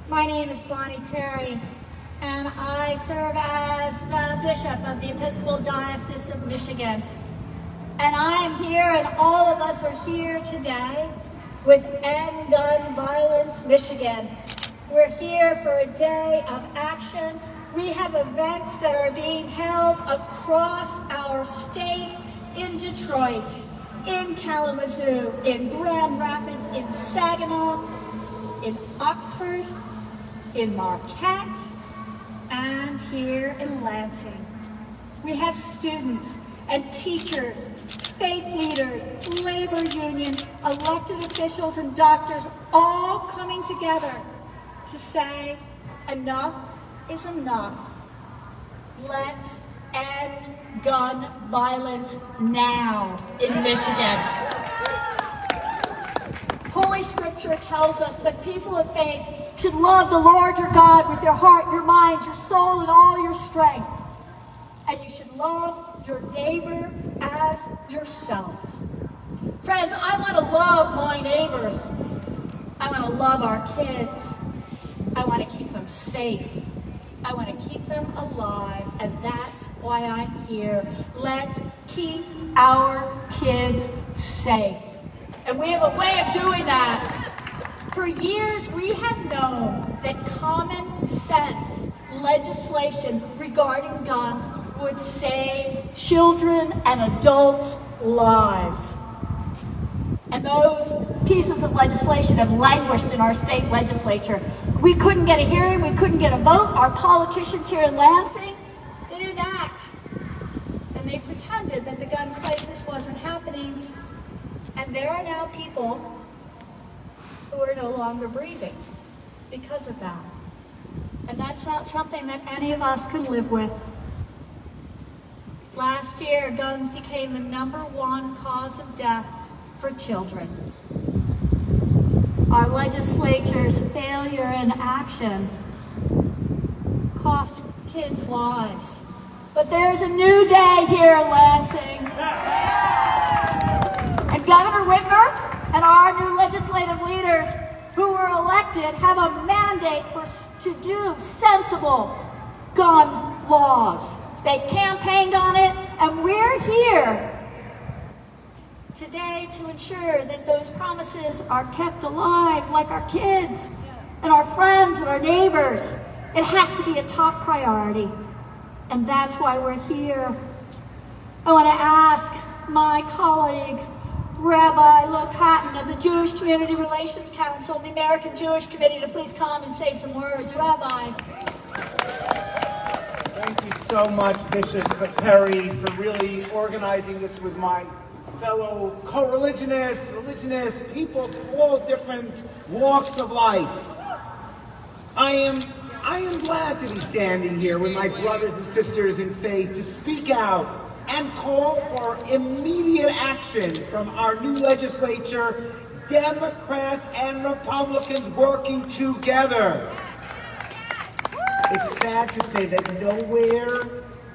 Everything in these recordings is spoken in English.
My name is Bonnie Perry, and I serve as the Bishop of the Episcopal Diocese of Michigan. And I am here, and all of us are here today with End Gun Violence Michigan. We're here for a day of action. We have events that are being held across our state, in Detroit, in Kalamazoo, in Grand Rapids, in Saginaw, in Oxford, in Marquette, and here in Lansing. We have students and teachers, faith leaders, labor unions, elected officials, and doctors all coming together to say enough is enough. Let's end gun violence now in Michigan. Holy Scripture tells us that people of faith should love the Lord your God with your heart, your mind, your soul, and all your strength. And you should love your neighbor as yourself. Friends, I want to love my neighbors. I want to love our kids. I want to keep them safe. I want to keep them alive, and that's why I'm here. Let's keep our kids safe. And we have a way of doing that. For years, we have known that common sense legislation regarding guns would save children and adults' lives. And those pieces of legislation have languished in our state legislature. We couldn't get a hearing, we couldn't get a vote. Our politicians here in Lansing, they didn't act. And they pretended that the gun crisis wasn't happening. And there are now people who are no longer breathing because of that. And that's not something that any of us can live with. Last year, guns became the #1 cause of death for children. Our legislature's failure in action cost kids' lives. But there's a new day here in Lansing. And Governor Whitmer and our new legislative leaders who were elected have a mandate to do sensible gun laws. They campaigned on it, and we're here today to ensure that those promises are kept alive, like our kids and our friends and our neighbors. It has to be a top priority, and that's why we're here. I want to ask my colleague, Rabbi Lo Patton of the Jewish Community Relations Council, the American Jewish Committee, to please come and say some words. Rabbi. Thank you so much, Bishop Perry, for really organizing this with my fellow co-religionists, religionists, people from all different walks of life. I am glad to be standing here with my brothers and sisters in faith to speak out and call for immediate action from our new legislature, Democrats and Republicans working together. It's sad to say that nowhere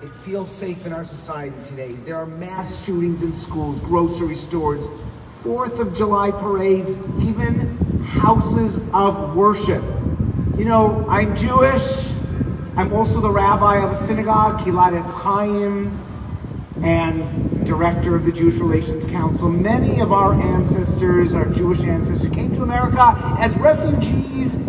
it feels safe in our society today. There are mass shootings in schools, grocery stores, 4th of July parades, even houses of worship. You know, I'm Jewish. I'm also the rabbi of a synagogue, Kilat Etz Chaim, and director of the Jewish Relations Council. Many of our ancestors, our Jewish ancestors, came to America as refugees,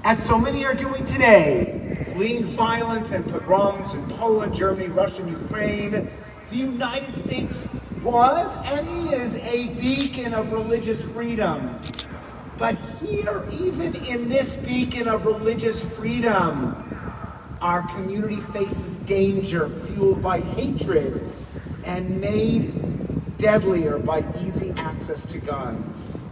as so many are doing today, fleeing violence and pogroms in Poland, Germany, Russia, and Ukraine. The United States was and is a beacon of religious freedom. But here, even in this beacon of religious freedom, our community faces danger fueled by hatred and made deadlier by easy access to guns.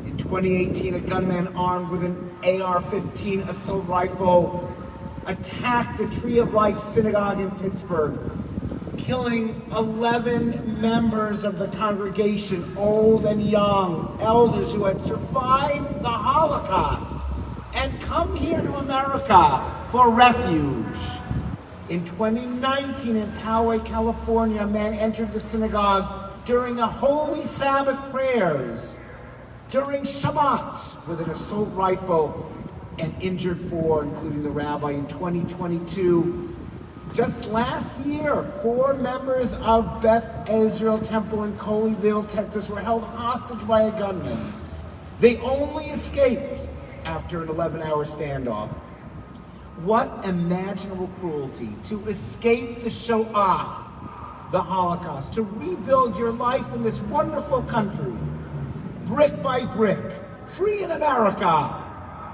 In 2018, a gunman armed with an AR-15 assault rifle attacked the Tree of Life Synagogue in Pittsburgh, killing 11 members of the congregation, old and young, elders who had survived the Holocaust and come here to America for refuge. In 2019 in Poway, California, a man entered the synagogue during the Holy Sabbath prayers, during Shabbat with an assault rifle and injured 4, including the rabbi in 2022. Just last year, 4 members of Beth Israel Temple in Colleyville, Texas were held hostage by a gunman. They only escaped after an 11-hour standoff. What imaginable cruelty to escape the Shoah, the Holocaust, to rebuild your life in this wonderful country, brick by brick, free in America,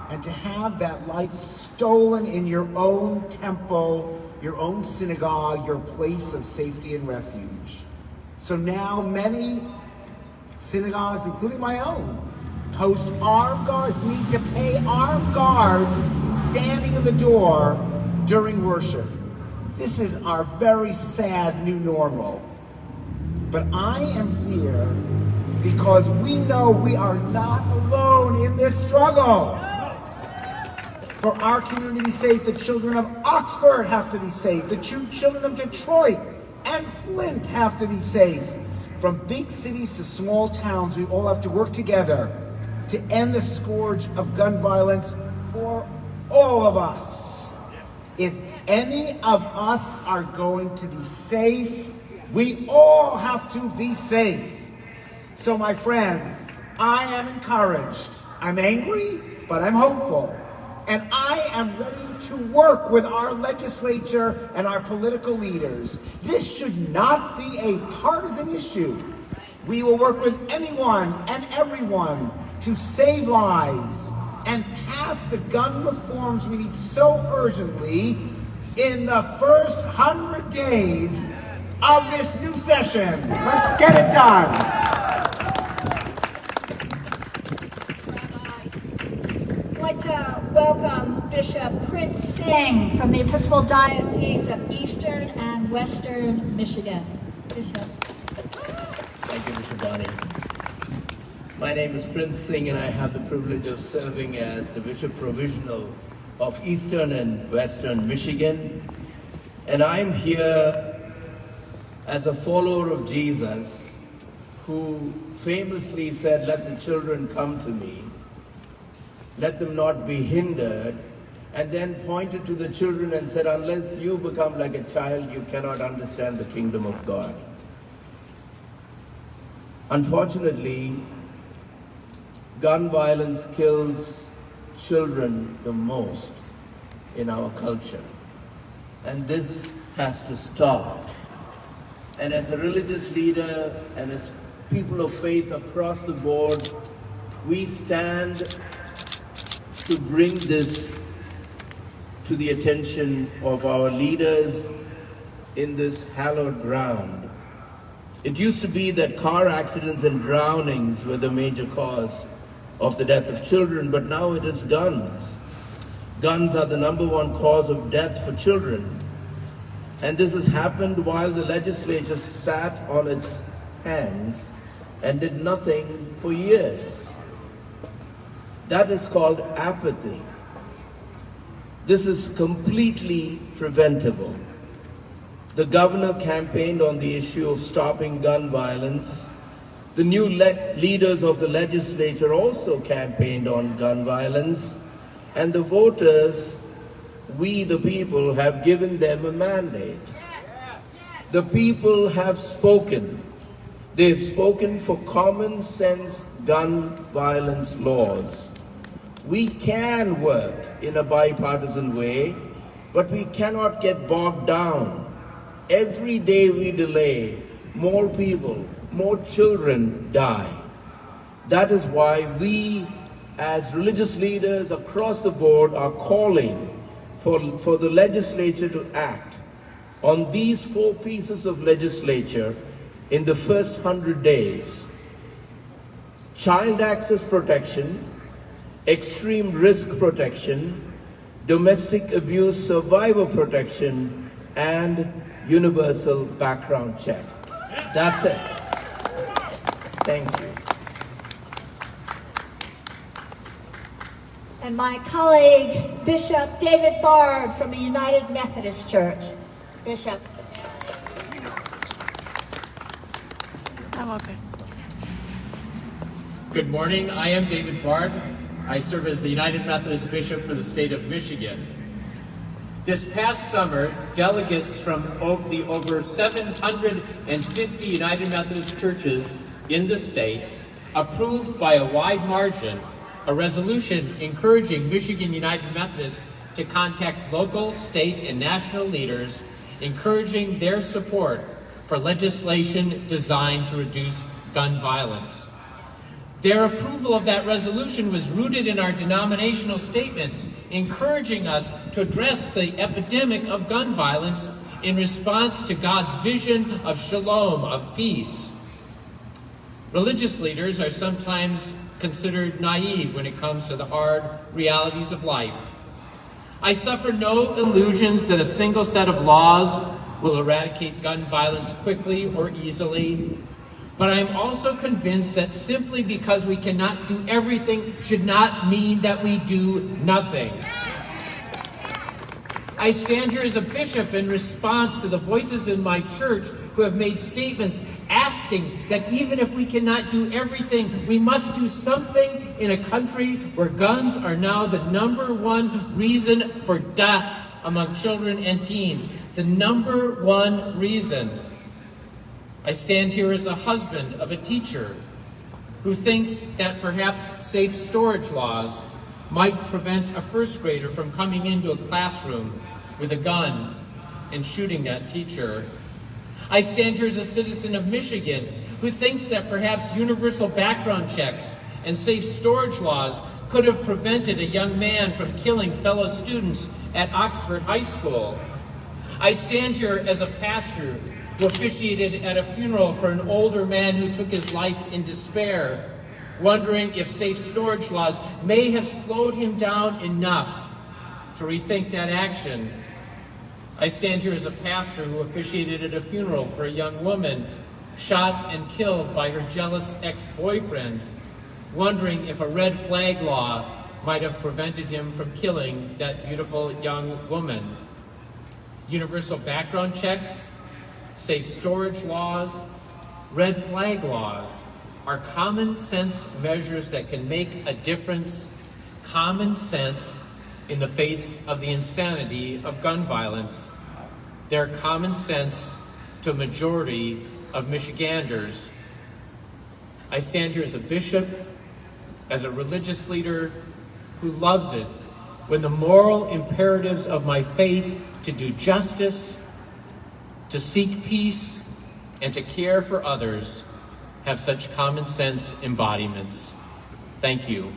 and to have that life stolen in your own temple, your own synagogue, your place of safety and refuge. So now many synagogues, including my own, post armed guards, need to pay armed guards standing in the door during worship. This is our very sad new normal. But I am here because we know we are not alone in this struggle. For our community to be safe, the children of Oxford have to be safe. The children of Detroit and Flint have to be safe. From big cities to small towns, we all have to work together to end the scourge of gun violence for all of us. If any of us are going to be safe, we all have to be safe. So my friends, I am encouraged. I'm angry, but I'm hopeful. And I am ready to work with our legislature and our political leaders. This should not be a partisan issue. We will work with anyone and everyone to save lives and pass the gun reforms we need so urgently in the first 100 days of this new session. Let's get it done. I'd like to welcome Bishop Prince Singh from the Episcopal Diocese of Eastern and Western Michigan. Bishop. Thank you, Bishop Bonnie. My name is Prince Singh, and I have the privilege of serving as the Bishop Provisional of Eastern and Western Michigan. And I'm here as a follower of Jesus, who famously said, "Let the children come to me. Let them not be hindered," and then pointed to the children and said, "Unless you become like a child, you cannot understand the kingdom of God." Unfortunately, gun violence kills children the most in our culture. And this has to stop. And as a religious leader and as people of faith across the board, we stand to bring this to the attention of our leaders in this hallowed ground. It used to be that car accidents and drownings were the major cause of the death of children, but now it is guns. Guns are the #1 cause of death for children. And this has happened while the legislature sat on its hands and did nothing for years. That is called apathy. This is completely preventable. The governor campaigned on the issue of stopping gun violence. The new leaders of the legislature also campaigned on gun violence, and the voters, we the people, have given them a mandate. The people have spoken. They've spoken for common sense gun violence laws. We can work in a bipartisan way, but we cannot get bogged down. Every day we delay, more people, more children die. That is why we, as religious leaders across the board, are calling for the legislature to act on these 4 pieces of legislature in the first 100 days. Child access protection, extreme risk protection, domestic abuse survivor protection, and universal background check. That's it. Thank you. And my colleague, Bishop David Bard from the United Methodist Church. Bishop. I'm okay. Good morning. I am David Bard. I serve as the United Methodist Bishop for the state of Michigan. This past summer, delegates from the over 750 United Methodist churches in the state approved by a wide margin a resolution encouraging Michigan United Methodists to contact local, state, and national leaders, encouraging their support for legislation designed to reduce gun violence. Their approval of that resolution was rooted in our denominational statements, encouraging us to address the epidemic of gun violence in response to God's vision of shalom, of peace. Religious leaders are sometimes considered naive when it comes to the hard realities of life. I suffer no illusions that a single set of laws will eradicate gun violence quickly or easily. But I am also convinced that simply because we cannot do everything should not mean that we do nothing. I stand here as a bishop in response to the voices in my church who have made statements asking that even if we cannot do everything, we must do something in a country where guns are now the #1 reason for death among children and teens. The #1 reason. I stand here as a husband of a teacher who thinks that perhaps safe storage laws might prevent a first grader from coming into a classroom with a gun and shooting that teacher. I stand here as a citizen of Michigan who thinks that perhaps universal background checks and safe storage laws could have prevented a young man from killing fellow students at Oxford High School. I stand here as a pastor who officiated at a funeral for an older man who took his life in despair, wondering if safe storage laws may have slowed him down enough to rethink that action. I stand here as a pastor who officiated at a funeral for a young woman shot and killed by her jealous ex-boyfriend, wondering if a red flag law might have prevented him from killing that beautiful young woman. Universal background checks, safe storage laws, red flag laws are common sense measures that can make a difference, common sense in the face of the insanity of gun violence. They're common sense to a majority of Michiganders. I stand here as a bishop, as a religious leader who loves it when the moral imperatives of my faith to do justice, to seek peace, and to care for others have such common sense embodiments. Thank you.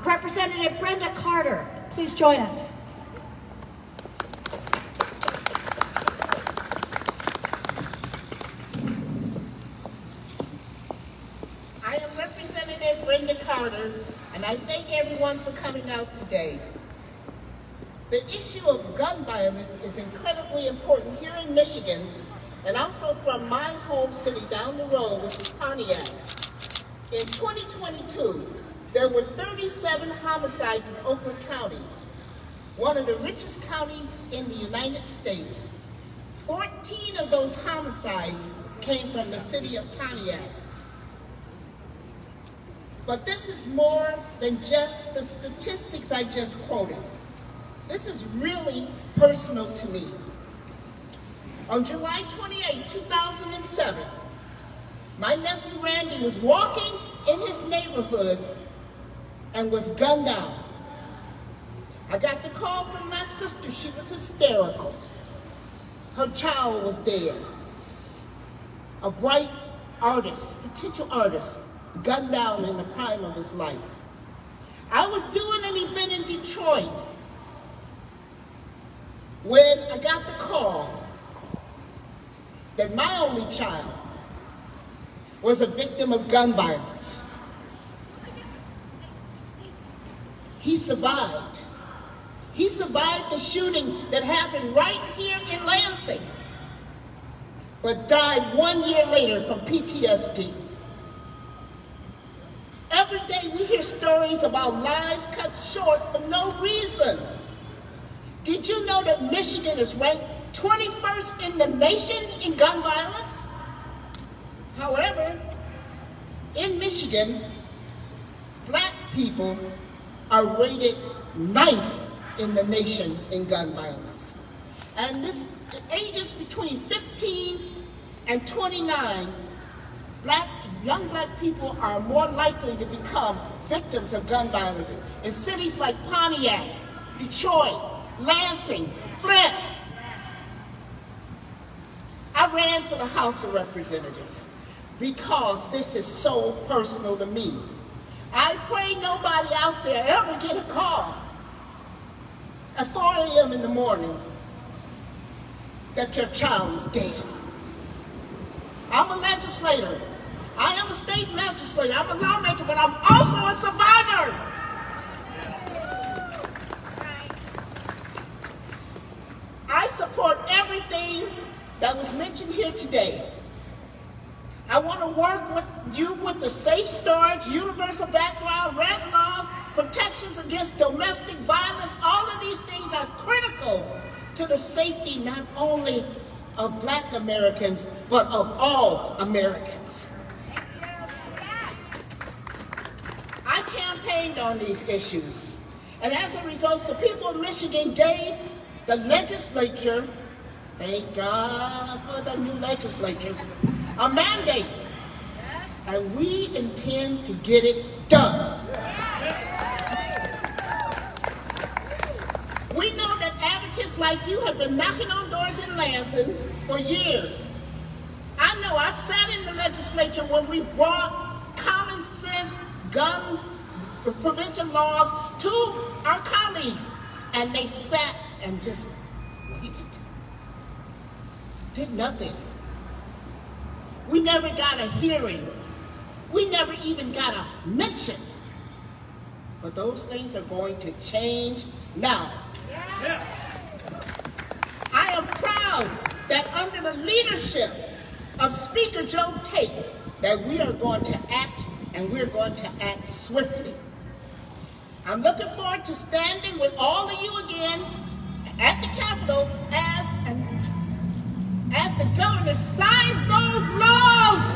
Representative Brenda Carter, please join us. I am Representative Brenda Carter, and I thank everyone for coming out today. The issue of gun violence is incredibly important here in Michigan, and also from my home city down the road, which is Pontiac. In 2022, there were 37 homicides in Oakland County, one of the richest counties in the United States. 14 of those homicides came from the city of Pontiac. But this is more than just the statistics I just quoted. This is really personal to me. On July 28, 2007, my nephew Randy was walking in his neighborhood and was gunned down. I got the call from my sister. She was hysterical. Her child was dead. A bright artist, potential artist, gunned down in the prime of his life. I was doing an event in Detroit when I got the call that my only child was a victim of gun violence. He survived. He survived the shooting that happened right here in Lansing, but died 1 year later from PTSD. Every day we hear stories about lives cut short for no reason. Did you know that Michigan is ranked 21st in the nation in gun violence. However, in Michigan, black people are rated 9th in the nation in gun violence. And this ages between 15 and 29, young black people are more likely to become victims of gun violence in cities like Pontiac, Detroit, Lansing, Flint. I ran for the House of Representatives because this is so personal to me. I pray nobody out there ever get a call at 4 a.m. in the morning that your child is dead. I'm a legislator. I am a state legislator. I'm a lawmaker, but I'm also a survivor. I support everything that was mentioned here today. I want to work with you with the safe storage, universal background, red laws, protections against domestic violence. All of these things are critical to the safety not only of black Americans, but of all Americans. I campaigned on these issues, and as a result, the people of Michigan gave the legislature, thank God for the new legislature, a mandate, and we intend to get it done. We know that advocates like you have been knocking on doors in Lansing for years. I know I've sat in the legislature when we brought common sense gun prevention laws to our colleagues, and they sat and just waited. Did nothing. We never got a hearing. We never even got a mention. But those things are going to change now. Yeah. I am proud that under the leadership of Speaker Joe Tate, that we are going to act, and we're going to act swiftly. I'm looking forward to standing with all of you again at the Capitol as the governor signs those laws.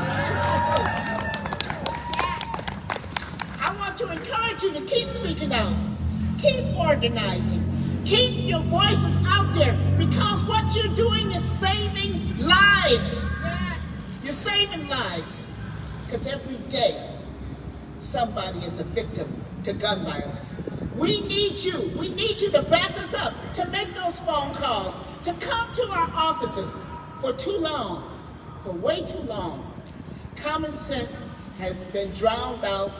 I want to encourage you to keep speaking out, keep organizing, keep your voices out there, because what you're doing is saving lives. You're saving lives, because every day somebody is a victim to gun violence. We need you. We need you to back us up, to make those phone calls, to come to our offices. For too long, for way too long, common sense has been drowned out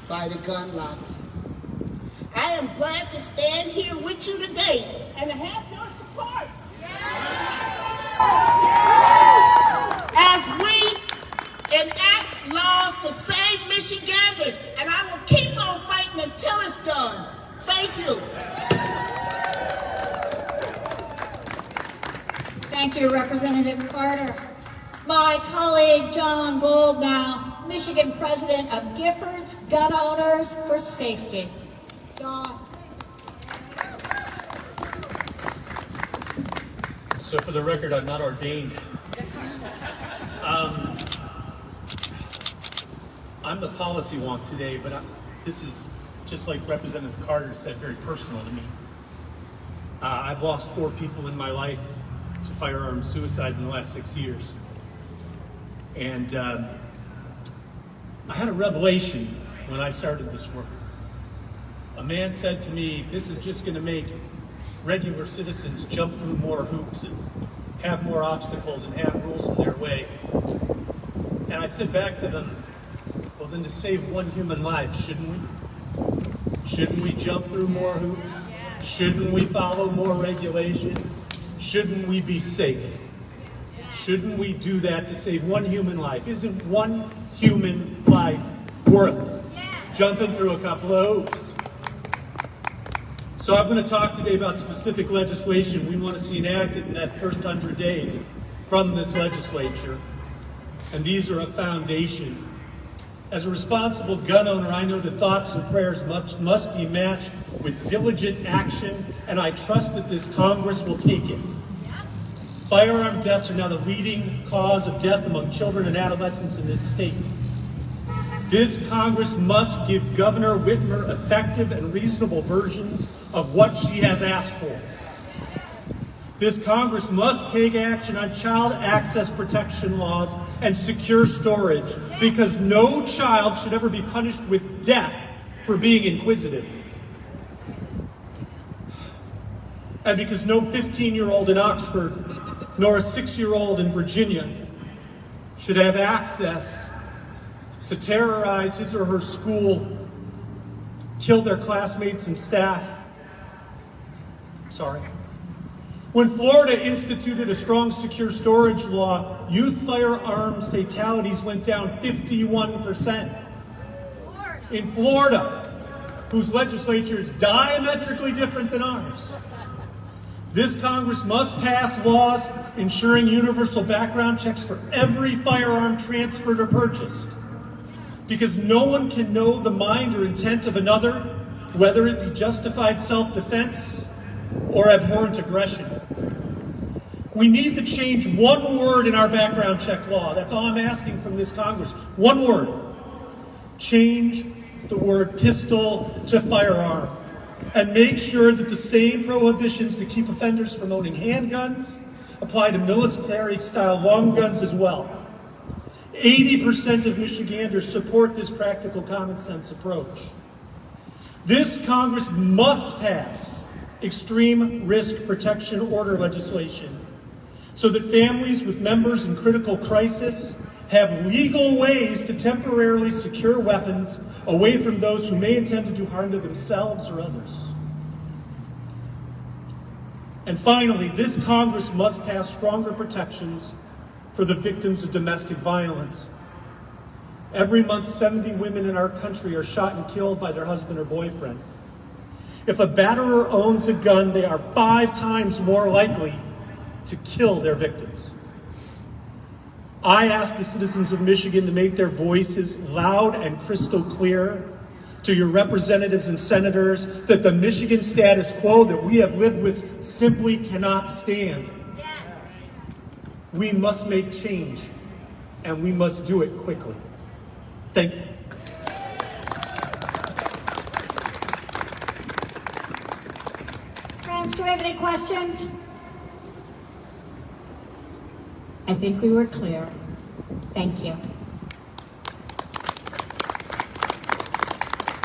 by the gun lobby. I am glad to stand here with you today and to have your support. As we enact laws to save Michiganders, and I will keep on fighting until it's done. Thank you. Thank you, Representative Carter. My colleague, John Gold, now Michigan President of Gifford's Gun Owners for Safety. John. So for the record, I'm not ordained. I'm the policy wonk today, but this is, just like Representative Carter said, very personal to me. I've lost 4 people in my life to firearm suicides in the last 6 years. And I had a revelation when I started this work. A man said to me, this is just going to make regular citizens jump through more hoops and have more obstacles and have rules in their way. And I said back to them, well, then to save one human life, shouldn't we? Shouldn't we jump through more hoops? Shouldn't we follow more regulations? Shouldn't we be safe? Shouldn't we do that to save one human life? Isn't one human life worth jumping through a couple of hoops? So I'm going to talk today about specific legislation we want to see enacted in that first 100 days from this legislature. And these are a foundation. As a responsible gun owner, I know that thoughts and prayers must be matched with diligent action, and I trust that this Congress will take it. Firearm deaths are now the leading cause of death among children and adolescents in this state. This Congress must give Governor Whitmer effective and reasonable versions of what she has asked for. This Congress must take action on child access protection laws and secure storage, because no child should ever be punished with death for being inquisitive. And because no 15-year-old in Oxford nor a 6-year-old in Virginia should have access to terrorize his or her school, kill their classmates and staff. When Florida instituted a strong secure storage law, youth firearms fatalities went down 51%. In Florida, whose legislature is diametrically different than ours, this Congress must pass laws ensuring universal background checks for every firearm transferred or purchased, because no one can know the mind or intent of another, whether it be justified self-defense or abhorrent aggression. We need to change one word in our background check law. That's all I'm asking from this Congress. One word. Change the word pistol to firearm, and make sure that the same prohibitions that keep offenders from owning handguns apply to military-style long guns as well. 80% of Michiganders support this practical common sense approach. This Congress must pass extreme risk protection order legislation so that families with members in critical crisis have legal ways to temporarily secure weapons away from those who may intend to do harm to themselves or others. And finally, this Congress must pass stronger protections for the victims of domestic violence. Every month, 70 women in our country are shot and killed by their husband or boyfriend. If a batterer owns a gun, they are 5 times more likely to kill their victims. I ask the citizens of Michigan to make their voices loud and crystal clear to your representatives and senators that the Michigan status quo that we have lived with simply cannot stand. Yes. We must make change, and we must do it quickly. Thank you. Friends, do we have any questions? I think we were clear. Thank you.